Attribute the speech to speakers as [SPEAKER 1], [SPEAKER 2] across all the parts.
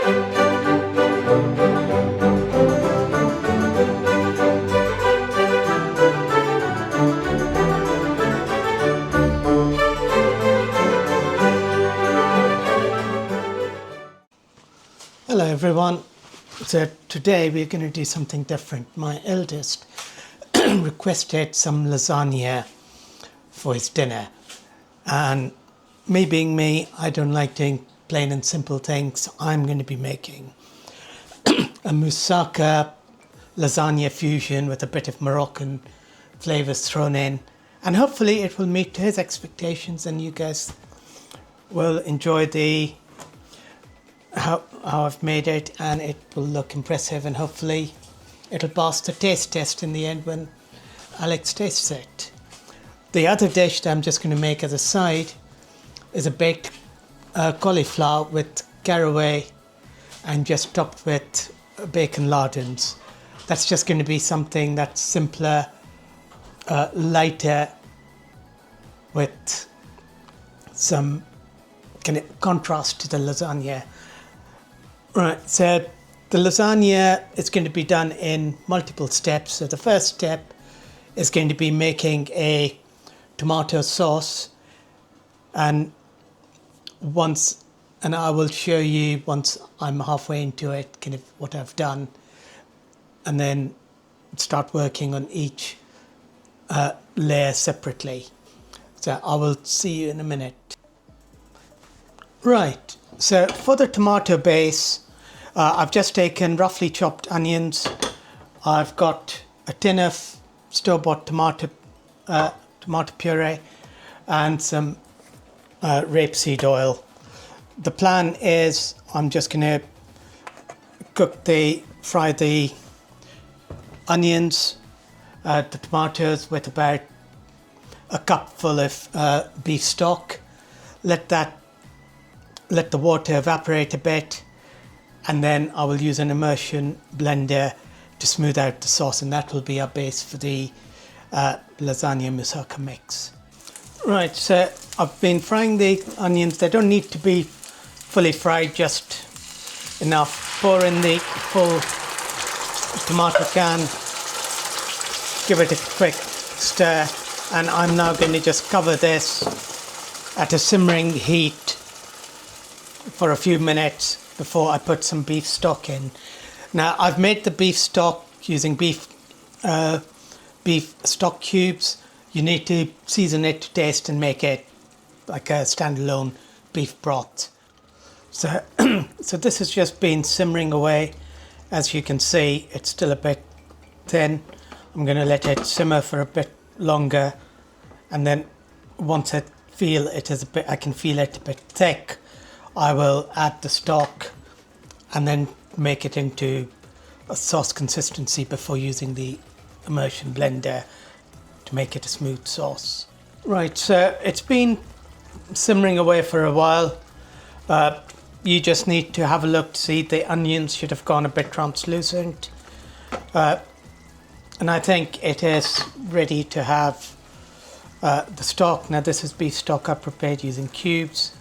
[SPEAKER 1] Hello everyone. So today we're going to do something different. My eldest requested some lasagna for his dinner, and me being me, I don't like doing plain and simple things. I'm going to be making a moussaka lasagna fusion with a bit of Moroccan flavors thrown in, and hopefully it will meet his expectations and you guys will enjoy how I've made it, and it will look impressive, and hopefully it'll pass the taste test in the end when Alex tastes it. The other dish that I'm just going to make as a side is a baked cauliflower with caraway and just topped with bacon lardons. That's just going to be something that's simpler, lighter, with some kind of contrast to the lasagna. Right, so the lasagna is going to be done in multiple steps. So the first step is going to be making a tomato sauce, and I will show you once I'm halfway into it kind of what I've done, and then start working on each layer separately. So I will see you in a minute. Right, so for the tomato base, I've just taken roughly chopped onions. I've got a tin of store-bought tomato puree and some rapeseed oil. The plan is I'm just going to fry the onions, the tomatoes with about a cup full of beef stock. Let the water evaporate a bit, and then I will use an immersion blender to smooth out the sauce, and that will be our base for the lasagna moussaka mix. Right, so I've been frying the onions. They don't need to be fully fried, just enough. Pour in the full tomato can, give it a quick stir, and I'm now going to just cover this at a simmering heat for a few minutes before I put some beef stock in. Now I've made the beef stock using beef stock cubes. You need to season it to taste and make it like a standalone beef broth. So this has just been simmering away. As you can see, it's still a bit thin. I'm going to let it simmer for a bit longer, and then once I can feel it a bit thick, I will add the stock and then make it into a sauce consistency before using the immersion blender to make it a smooth sauce. Right, so it's been simmering away for a while. You just need to have a look to see the onions should have gone a bit translucent. And I think it is ready to have the stock. Now this is beef stock I prepared using cubes.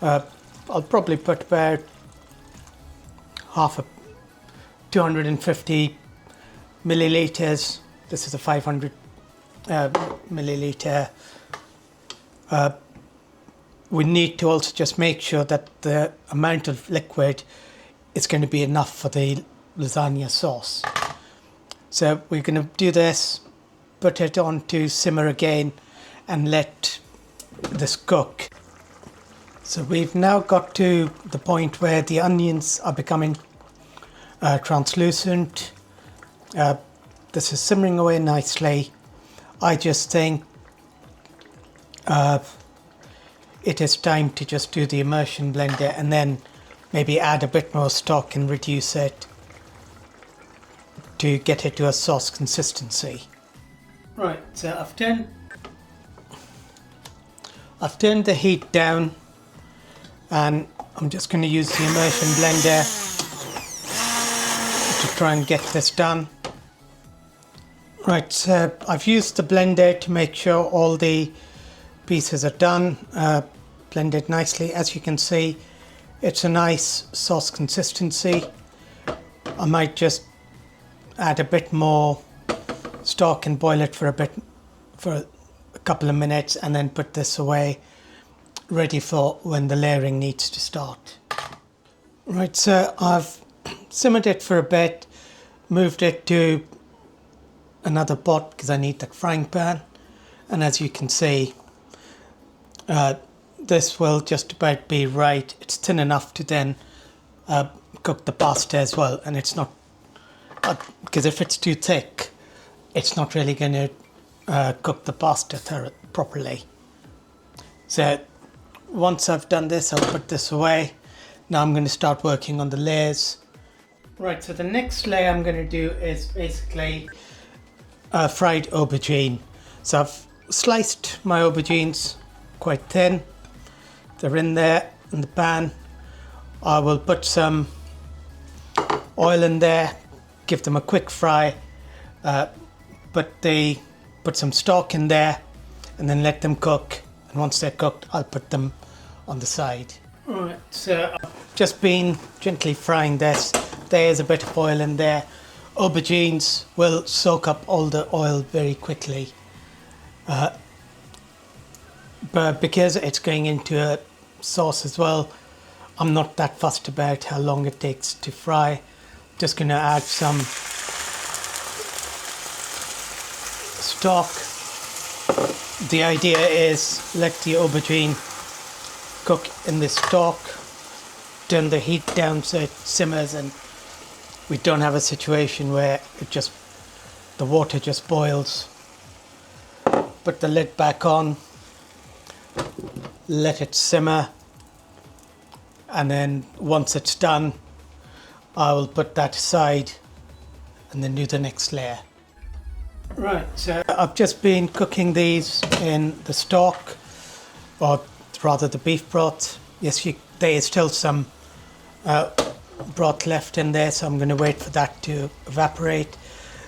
[SPEAKER 1] I'll probably put about 250 milliliters. This is a 500 milliliter. We need to also just make sure that the amount of liquid is going to be enough for the lasagna sauce. So we're going to do this, put it on to simmer again, and let this cook. So we've now got to the point where the onions are becoming translucent. This is simmering away nicely. I just think it is time to just do the immersion blender and then maybe add a bit more stock and reduce it to get it to a sauce consistency. Right, so I've turned the heat down, and I'm just going to use the immersion blender to try and get this done. Right, so I've used the blender to make sure all the pieces are done, blended nicely. As you can see, it's a nice sauce consistency. I might just add a bit more stock and boil it for a couple of minutes, and then put this away ready for when the layering needs to start. Right, so I've simmered it for a bit, moved it to another pot because I need the frying pan, and as you can see, this will just about be right. It's thin enough to then cook the pasta as well, and it's not, because if it's too thick, it's not really going to cook the pasta properly. So once I've done this, I'll put this away. Now I'm going to start working on the layers. Right, so the next layer I'm going to do is basically fried aubergine. So I've sliced my aubergines quite thin. They're in there in the pan. I will put some oil in there, give them a quick fry, put some stock in there, and then let them cook. And once they're cooked, I'll put them on the side. Alright, so I've just been gently frying this. There's a bit of oil in there. Aubergines will soak up all the oil very quickly. But because it's going into a sauce as well, I'm not that fussed about how long it takes to fry. Just going to add some stock. The idea is let the aubergine cook in this stock, turn the heat down so it simmers, and we don't have a situation where the water just boils. Put the lid back on, let it simmer, and then once it's done, I will put that aside and then do the next layer. Right, so I've just been cooking these in the stock, or rather the beef broth. Yes, there is still some broth left in there, so I'm going to wait for that to evaporate.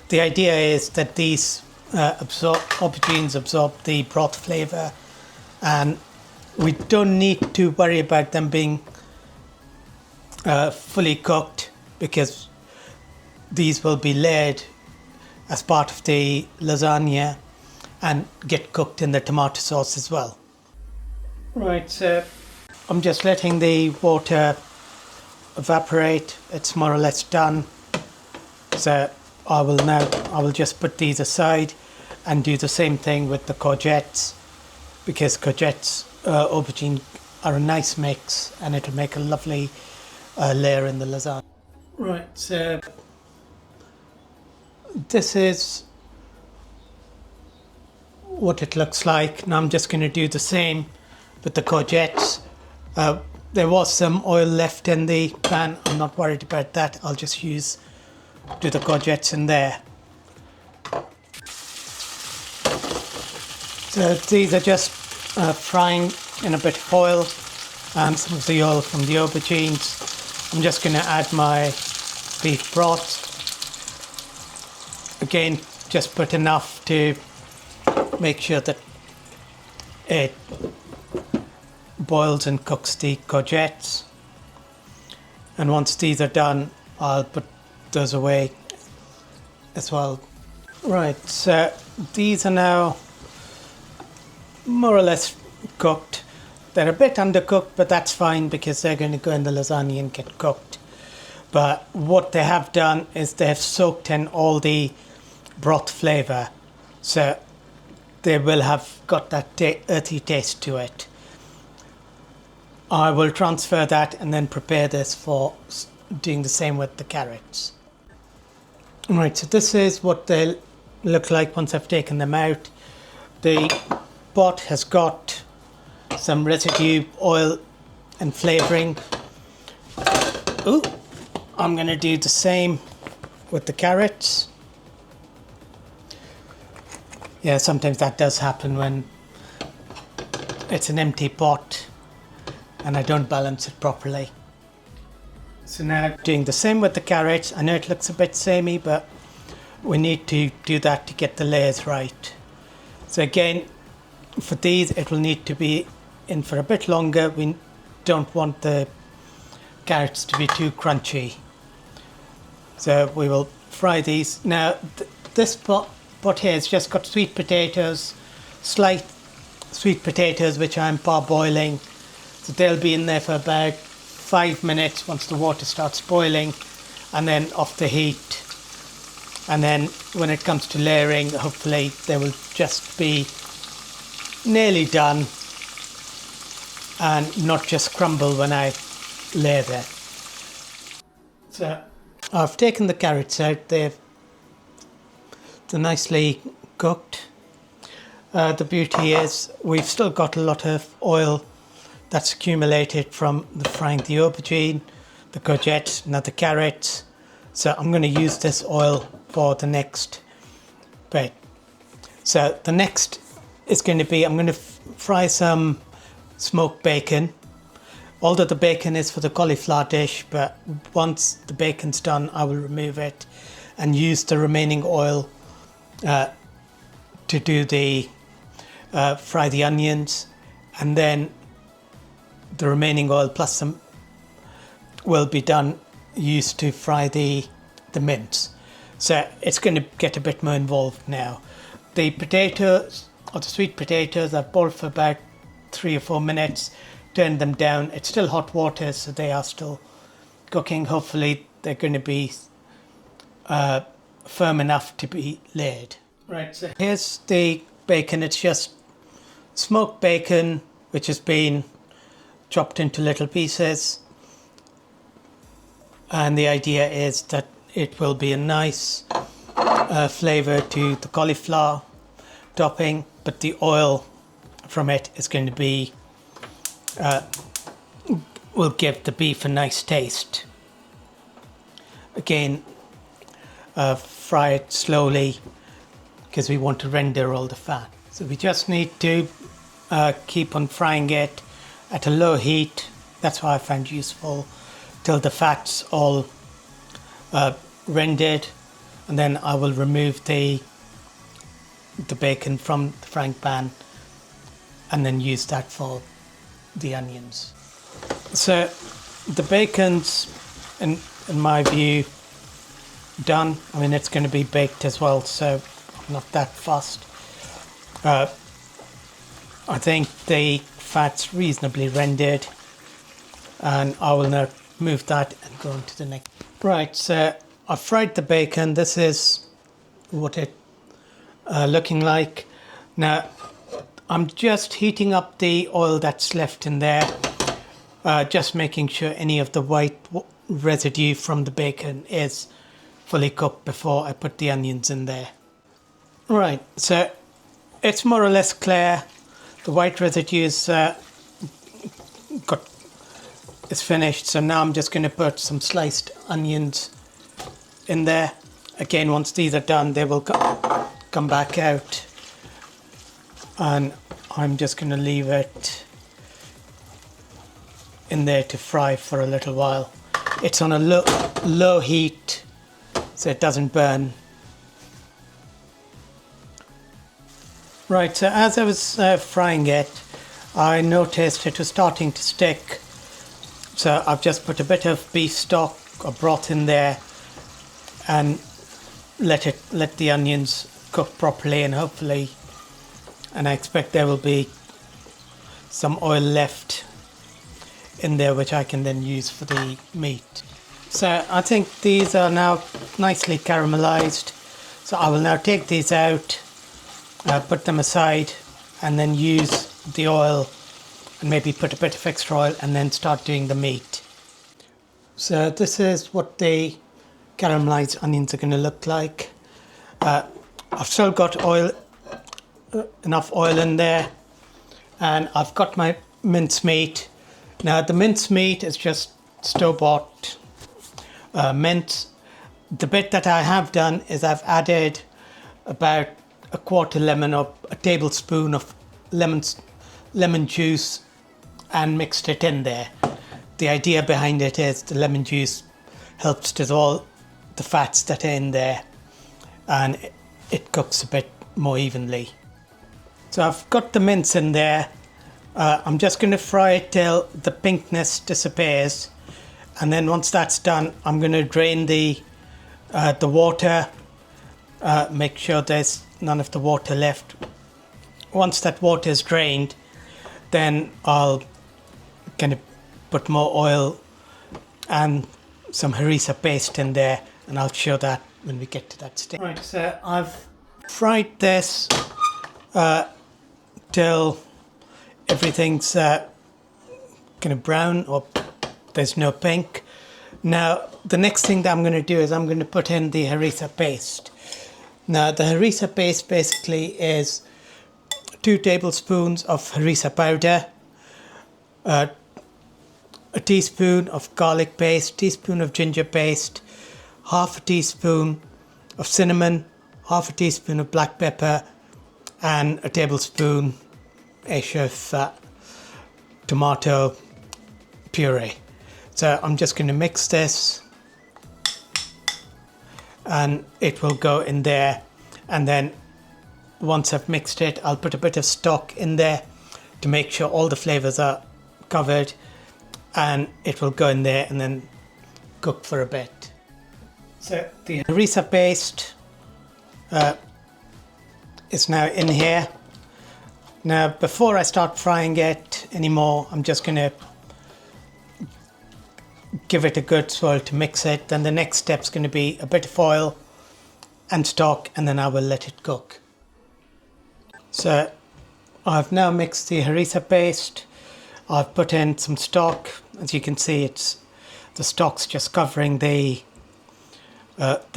[SPEAKER 1] The idea is that these aubergines absorb the broth flavour, and we don't need to worry about them being fully cooked, because these will be layered as part of the lasagna and get cooked in the tomato sauce as well. Right, so I'm just letting the water evaporate. It's more or less done. So I will just put these aside and do the same thing with the courgettes, because courgettes, aubergine are a nice mix, and it'll make a lovely layer in the lasagna. Right, so this is what it looks like. Now I'm just going to do the same with the courgettes. There was some oil left in the pan. I'm not worried about that. I'll just do the courgettes in there. So these are just frying in a bit of oil and some of the oil from the aubergines. I'm just going to add my beef broth. Again, just put enough to make sure that it boils and cooks the courgettes. And once these are done, I'll put those away as well. Right, so these are now more or less cooked. They're a bit undercooked, but that's fine because they're going to go in the lasagna and get cooked. But what they have done is they have soaked in all the broth flavour, so they will have got that earthy taste to it. I will transfer that and then prepare this for doing the same with the carrots. Right, so this is what they look like once I've taken them out. The pot has got some residue oil and flavouring. Ooh, I'm going to do the same with the carrots. Yeah, sometimes that does happen when it's an empty pot and I don't balance it properly. So now doing the same with the carrots. I know it looks a bit samey, but we need to do that to get the layers right. So again, for these it will need to be in for a bit longer. We don't want the carrots to be too crunchy. So we will fry these. Now this pot here has just got sweet potatoes, sliced sweet potatoes which I'm parboiling. So they'll be in there for about 5 minutes once the water starts boiling, and then off the heat. And then when it comes to layering, hopefully they will just be nearly done and not just crumble when I lay there. So I've taken the carrots out. They're nicely cooked. The beauty is we've still got a lot of oil that's accumulated from the frying the aubergine, the courgettes, now the carrots. So I'm going to use this oil for the next bit. So the next is going to be, I'm going to fry some smoked bacon. Although the bacon is for the cauliflower dish, but once the bacon's done, I will remove it and use the remaining oil to do the fry the onions, and then the remaining oil plus some will be used to fry the mince. So it's going to get a bit more involved now. The potatoes, or the sweet potatoes, I've boiled for about 3 or 4 minutes, turned them down. It's still hot water, so they are still cooking. Hopefully they're going to be firm enough to be laid. Right, so here's the bacon. It's just smoked bacon which has been chopped into little pieces, and the idea is that it will be a nice flavour to the cauliflower topping, but the oil from it is going to be will give the beef a nice taste. Again, fry it slowly because we want to render all the fat. So we just need to keep on frying it at a low heat. That's what I found useful, till the fat's all rendered, and then I will remove the bacon from the frying pan and then use that for the onions. So the bacon's, in my view, done. I mean, it's going to be baked as well, so I'm not that fussed. I think the fat's reasonably rendered, and I will now move that and go on to the next. Right, so I fried the bacon. This is what it looking like. Now I'm just heating up the oil that's left in there, just making sure any of the white residue from the bacon is fully cooked before I put the onions in there. Right, so it's more or less clear. The white residue is finished, so now I'm just going to put some sliced onions in there. Again, once these are done, they will come back out, and I'm just going to leave it in there to fry for a little while. It's on a low heat, so it doesn't burn. Right, so as I was frying it, I noticed it was starting to stick. So I've just put a bit of beef stock or broth in there and let the onions cook properly, and hopefully, and I expect there will be some oil left in there which I can then use for the meat. So I think these are now nicely caramelized. So I will now take these out, put them aside, and then use the oil and maybe put a bit of extra oil and then start doing the meat. So this is what the caramelized onions are going to look like. I've still got oil, enough oil in there, and I've got my mincemeat. Now the mincemeat is just store-bought mince. The bit that I have done is I've added about a quarter lemon or a tablespoon of lemon juice and mixed it in there. The idea behind it is the lemon juice helps dissolve the fats that are in there, and it cooks a bit more evenly. So I've got the mince in there. I'm just going to fry it till the pinkness disappears, And then once that's done, I'm going to drain the water, make sure there's none of the water left. Once that water is drained, then I'll kind of put more oil and some harissa paste in there, and I'll show that when we get to that stage. Right, so I've fried this till everything's kind of brown, or there's no pink. Now, the next thing that I'm going to do is I'm going to put in the harissa paste. Now, the harissa paste basically is 2 tablespoons of harissa powder, a teaspoon of garlic paste, teaspoon of ginger paste, half a teaspoon of cinnamon, half a teaspoon of black pepper, and a tablespoon-ish of tomato puree. So I'm just going to mix this, and it will go in there. And then once I've mixed it, I'll put a bit of stock in there to make sure all the flavors are covered, and it will go in there and then cook for a bit. So the harissa paste is now in here. Now, before I start frying it anymore, I'm just going to give it a good swirl to mix it. Then the next step is going to be a bit of oil and stock, and then I will let it cook. So I've now mixed the harissa paste. I've put in some stock. As you can see, the stock's just covering the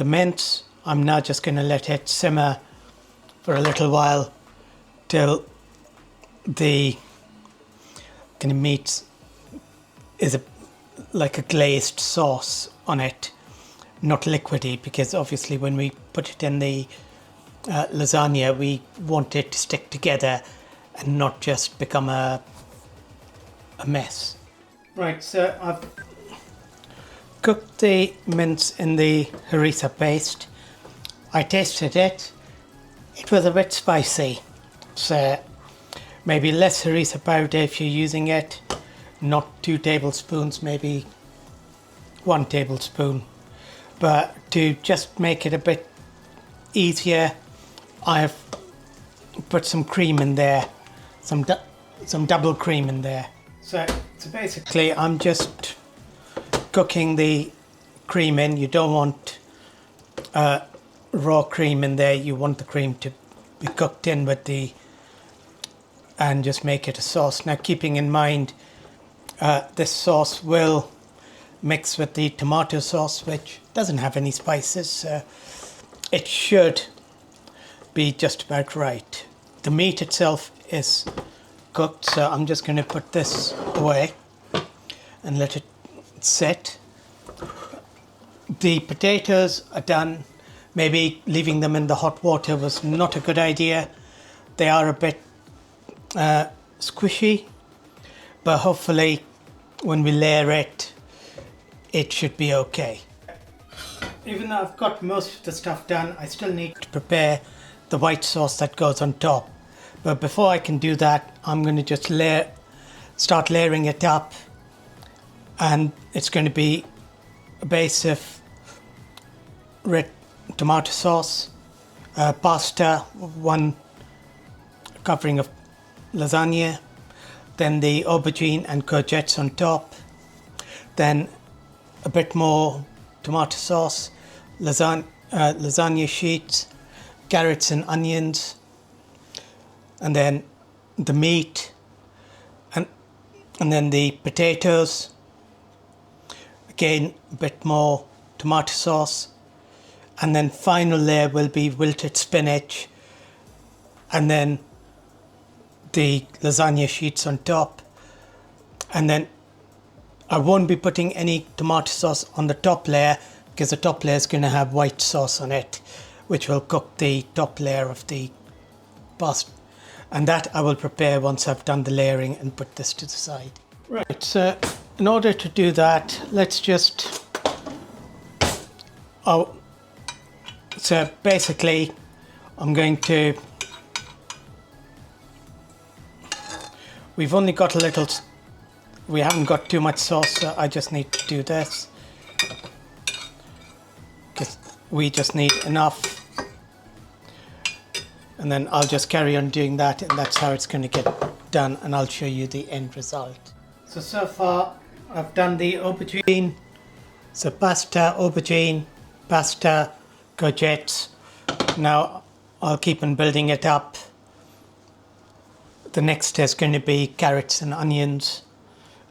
[SPEAKER 1] mince. I'm now just going to let it simmer for a little while till the kind of meat is like a glazed sauce on it, not liquidy, because obviously when we put it in the lasagna, we want it to stick together and not just become a mess. Right, so I've cooked the mince in the harissa paste. I tasted it. It was a bit spicy, so maybe less harissa powder if you're using it. Not 2 tablespoons, maybe 1 tablespoon. But to just make it a bit easier, I've put some cream in there, some double cream in there. So basically I'm just cooking the cream in. You don't want raw cream in there. You want the cream to be cooked in with and just make it a sauce. Now, keeping in mind this sauce will mix with the tomato sauce, which doesn't have any spices, so it should be just about right. The meat itself is cooked, so I'm just going to put this away and let it sit. The potatoes are done. Maybe leaving them in the hot water was not a good idea. They are a bit squishy, but hopefully when we layer it, it should be okay. Even though I've got most of the stuff done, I still need to prepare the white sauce that goes on top. But before I can do that, I'm going to just start layering it up, and it's going to be a base of red tomato sauce, pasta, 1 covering of lasagna, then the aubergine and courgettes on top, then a bit more tomato sauce, lasagna sheets, carrots and onions, and then the meat, and then the potatoes, again a bit more tomato sauce, and then final layer will be wilted spinach, and then the lasagna sheets on top. And then I won't be putting any tomato sauce on the top layer, because the top layer is going to have white sauce on it, which will cook the top layer of the pasta. And that I will prepare once I've done the layering and put this to the side. Right, so in order to do that, let's just... So basically, I'm going to... We've only got a little we haven't got too much sauce, so I just need to do this. Because we just need enough. And then I'll just carry on doing that, and that's how it's going to get done, and I'll show you the end result. So far I've done the aubergine. So pasta, aubergine, pasta, courgettes. Now I'll keep on building it up. The next is going to be carrots and onions,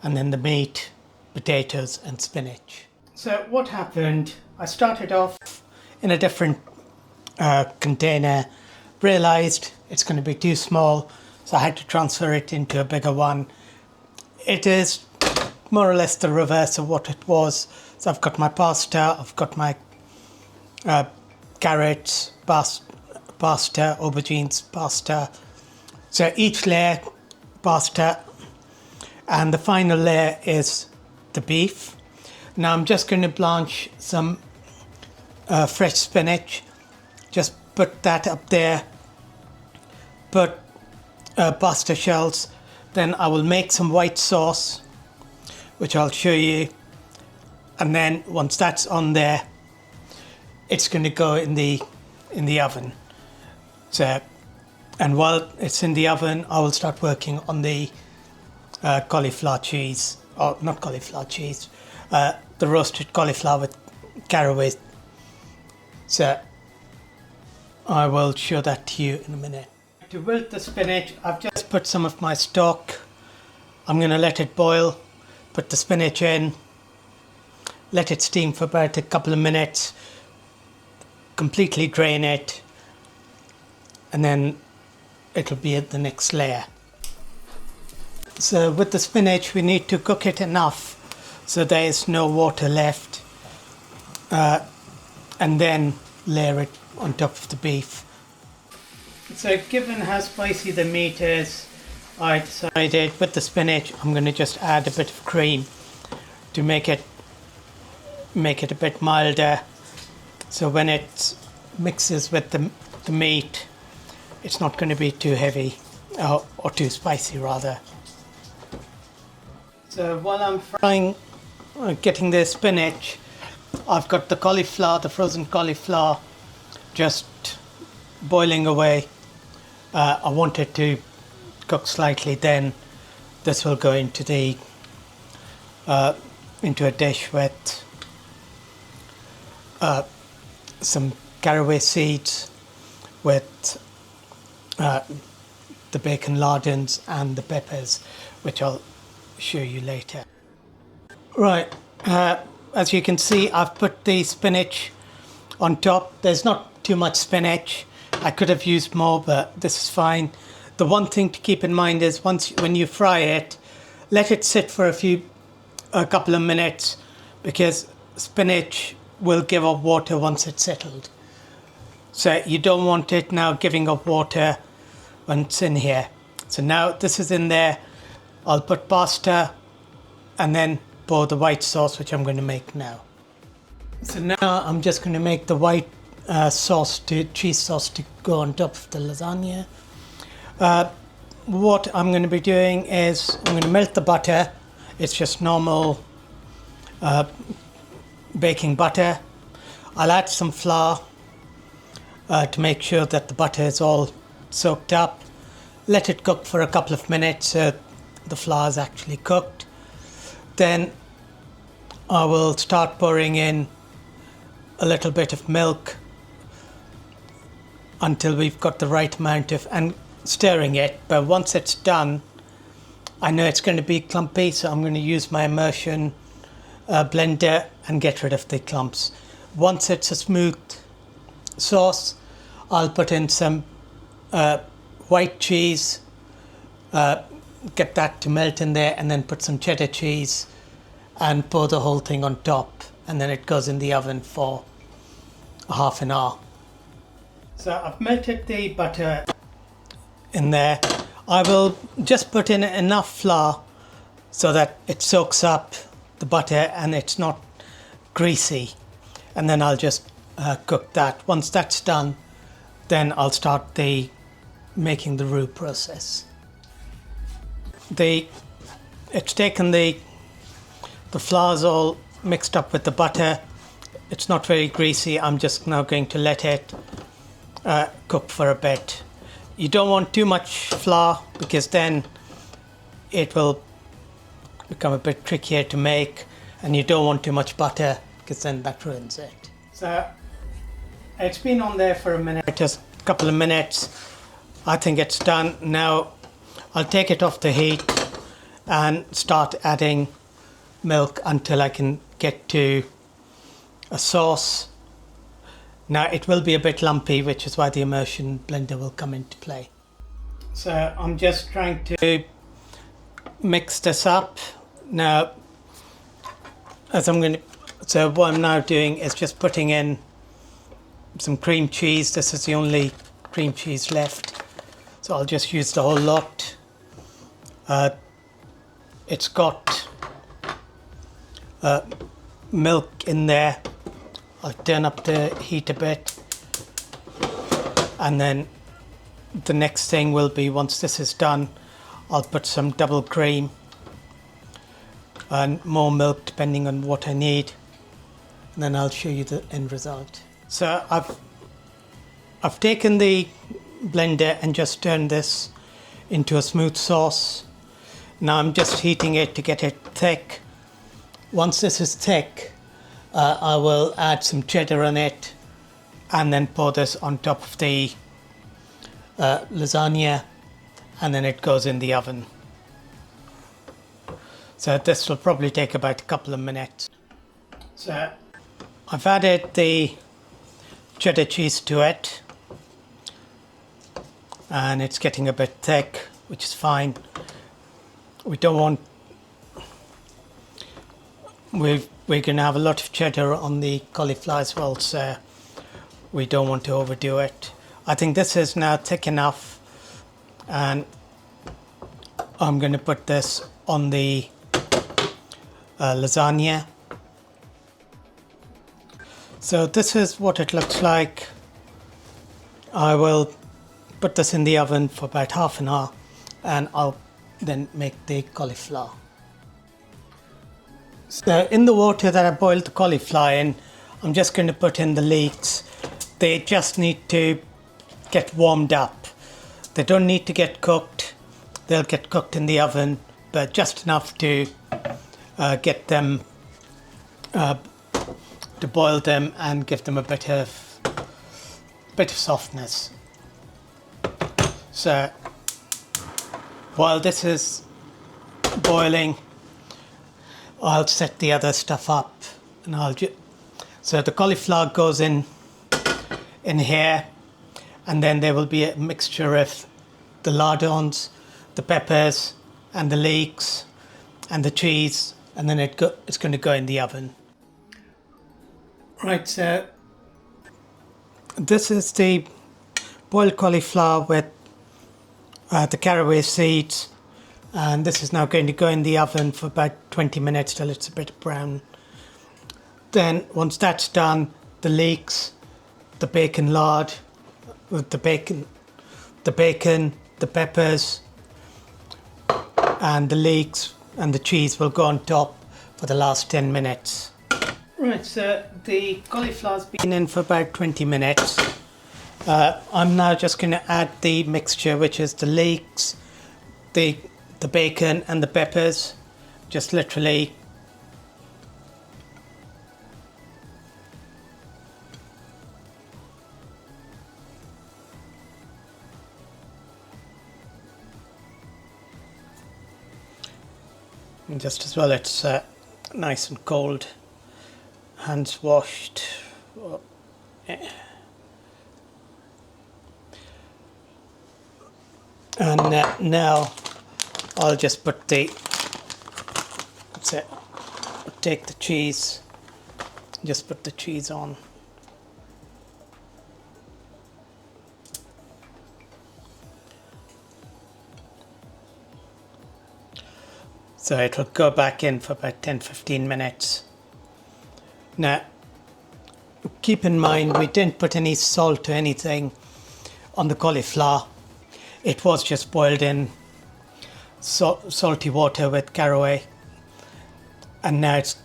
[SPEAKER 1] and then the meat, potatoes and spinach. So what happened, I started off in a different container, realized it's going to be too small, so I had to transfer it into a bigger one. It is more or less the reverse of what it was. So I've got my pasta, I've got my carrots, pasta, aubergines, pasta. So each layer, pasta, and the final layer is the beef. Now I'm just going to blanch some fresh spinach. Just put that up there. Put pasta shells. Then I will make some white sauce, which I'll show you. And then once that's on there, it's going to go in the oven. So, and while it's in the oven, I will start working on the cauliflower cheese, or not cauliflower cheese, the roasted cauliflower with caraway. So I will show that to you in a minute. To wilt the spinach, I've just put some of my stock. I'm going to let it boil, put the spinach in, let it steam for about a couple of minutes, completely drain it, and then it'll be at the next layer. So with the spinach, we need to cook it enough so there is no water left, and then layer it on top of the beef. So given how spicy the meat is, I decided with the spinach I'm going to just add a bit of cream to make it a bit milder, so when it mixes with the meat, it's not going to be too heavy, or too spicy rather. So while I'm frying, getting the spinach, I've got the cauliflower, the frozen cauliflower, just boiling away. I want it to cook slightly, then this will go into into a dish with some caraway seeds, with the bacon lardons and the peppers, which I'll show you later. Right, as you can see, I've put the spinach on top. There's not too much spinach. I could have used more, but this is fine. The one thing to keep in mind is when you fry it, let it sit for a couple of minutes, because spinach will give up water once it's settled. So you don't want it now giving up water when it's in here. So now this is in there. I'll put pasta and then pour the white sauce, which I'm going to make now. So now I'm just going to make the white cheese sauce to go on top of the lasagna. What I'm going to be doing is I'm going to melt the butter. It's just normal baking butter. I'll add some flour to make sure that the butter is all soaked up. Let it cook for a couple of minutes so the flour is actually cooked. Then I will start pouring in a little bit of milk until we've got the right amount of, and stirring it. But once it's done, I know it's going to be clumpy, so I'm going to use my immersion blender and get rid of the clumps. Once it's a smooth sauce, I'll put in some white cheese, get that to melt in there, and then put some cheddar cheese and pour the whole thing on top, and then it goes in the oven for half an hour. So I've melted the butter in there. I will just put in enough flour so that it soaks up the butter and it's not greasy, and then I'll just cook that. Once that's done, then I'll start making the roux process. The it's taken the flour's all mixed up with the butter. It's not very greasy. I'm just now going to let it cook for a bit. You don't want too much flour because then it will become a bit trickier to make, and you don't want too much butter because then that ruins it. So it's been on there for a minute, just a couple of minutes. I think it's done. Now I'll take it off the heat and start adding milk until I can get to a sauce. Now it will be a bit lumpy, which is why the immersion blender will come into play. So I'm just trying to mix this up. Now, so what I'm now doing is just putting in some cream cheese. This is the only cream cheese left, so I'll just use the whole lot. It's got milk in there. I'll turn up the heat a bit, and then the next thing will be, once this is done, I'll put some double cream and more milk depending on what I need, and then I'll show you the end result. So I've taken the blender and just turned this into a smooth sauce. Now I'm just heating it to get it thick. Once this is thick, I will add some cheddar on it and then pour this on top of the lasagna, and then it goes in the oven. So this will probably take about a couple of minutes. So I've added the cheddar cheese to it, and it's getting a bit thick, which is fine. We don't want, we're going to have a lot of cheddar on the cauliflower as well, so we don't want to overdo it. I think this is now thick enough, and I'm going to put this on the lasagna. So this is what it looks like. I will put this in the oven for about half an hour, and I'll then make the cauliflower. So in the water that I boiled the cauliflower in, I'm just going to put in the leeks. They just need to get warmed up. They don't need to get cooked. They'll get cooked in the oven, but just enough to get them, to boil them and give them a bit of softness. So while this is boiling, I'll set the other stuff up, and so the cauliflower goes in here, and then there will be a mixture of the lardons, the peppers, and the leeks, and the cheese, and then it's going to go in the oven. Right, so this is the boiled cauliflower with the caraway seeds, and this is now going to go in the oven for about 20 minutes till it's a bit brown. Then once that's done, the leeks, the bacon lard, the bacon, the peppers, and the leeks and the cheese will go on top for the last 10 minutes. Right, so the cauliflower's been in for about 20 minutes. I'm now just going to add the mixture, which is the leeks, the bacon and the peppers. Just literally and just as well it's nice and cold, hands washed. And now I'll just put take the cheese, just put the cheese on. So it will go back in for about 10-15 minutes. Now, keep in mind we didn't put any salt or anything on the cauliflower. It was just boiled in salty water with caraway, and now it's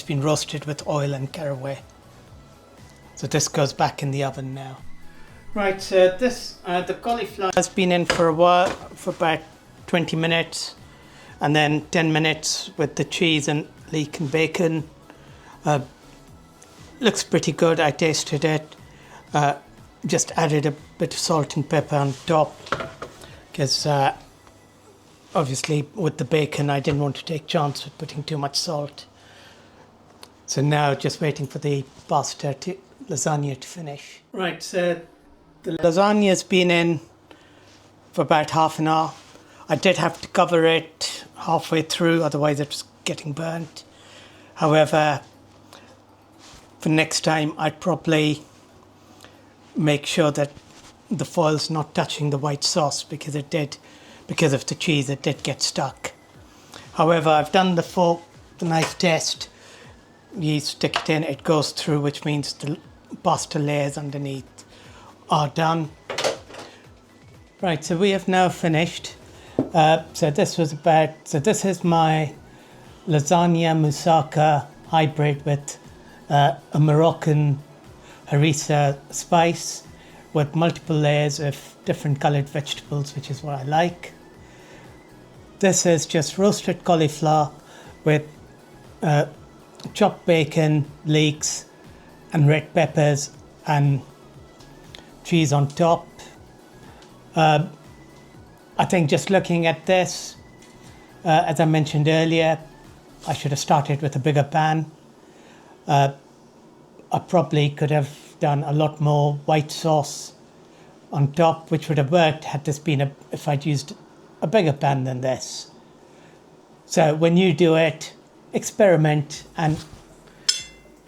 [SPEAKER 1] been roasted with oil and caraway. So this goes back in the oven now. Right, so the cauliflower has been in for a while, for about 20 minutes, and then 10 minutes with the cheese and leek and bacon. Looks pretty good. I tasted it. Just added a bit of salt and pepper on top because obviously with the bacon I didn't want to take chance with putting too much salt. So now just waiting for the lasagna to finish. Right, so the lasagna's been in for about half an hour. I did have to cover it halfway through, otherwise it was getting burnt. However, for next time I'd probably make sure that the foil's not touching the white sauce, because of the cheese it did get stuck. However, I've done the knife test. You stick it in, it goes through, which means the pasta layers underneath are done. Right, so we have now finished. So this is my lasagna moussaka hybrid with a Moroccan harissa spice with multiple layers of different coloured vegetables, which is what I like. This is just roasted cauliflower with chopped bacon, leeks and red peppers and cheese on top. I think just looking at this, as I mentioned earlier, I should have started with a bigger pan. I probably could have done a lot more white sauce on top, which would have worked if I'd used a bigger pan than this. So when you do it, experiment, and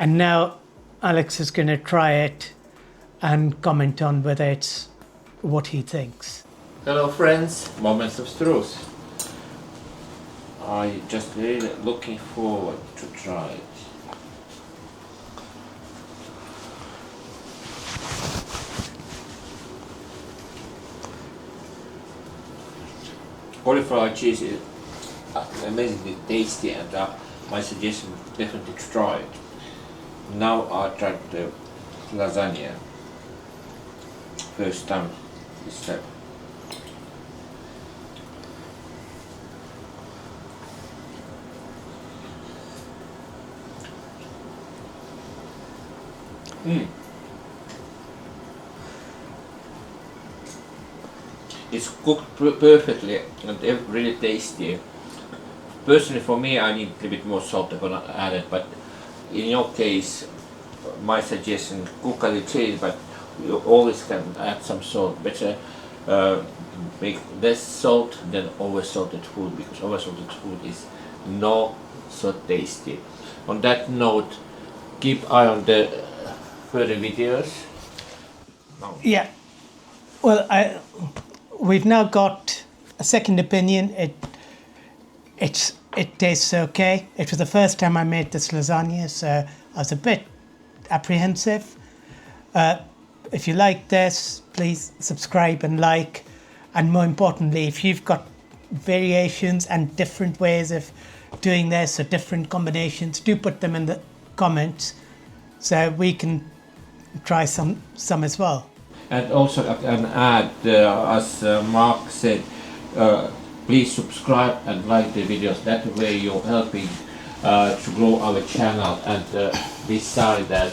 [SPEAKER 1] now Alex is going to try it and comment on whether it's what he thinks.
[SPEAKER 2] Hello friends, Moments of Truth. I just really looking forward to try it. Cauliflower cheese is amazingly tasty, and my suggestion definitely to try it. Now I tried the lasagna. First time this time. It's cooked perfectly and really tasty. Personally, for me, I need a little bit more salt to add it, but in your case, my suggestion: cook a little cheese, but you always can add some salt. Better make less salt than over-salted food, because over-salted food is not so tasty. On that note, keep eye on the further videos. No.
[SPEAKER 1] Yeah, well, we've now got a second opinion. It tastes okay. It was the first time I made this lasagna, so I was a bit apprehensive. If you like this, please subscribe and like, and more importantly, if you've got variations and different ways of doing this or different combinations, do put them in the comments so we can try some as well.
[SPEAKER 2] And also I can add, as Mark said, please subscribe and like the videos. That way you're helping to grow our channel. And beside that,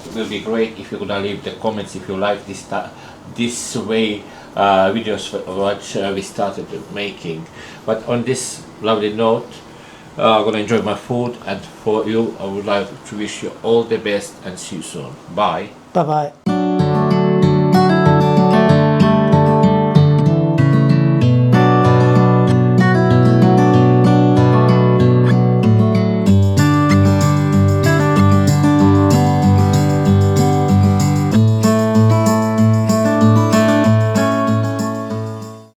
[SPEAKER 2] it will be great if you could leave the comments if you like this way videos which we started making. But on this lovely note, I'm gonna enjoy my food, and for you I would like to wish you all the best and see you soon. Bye.
[SPEAKER 1] Bye bye.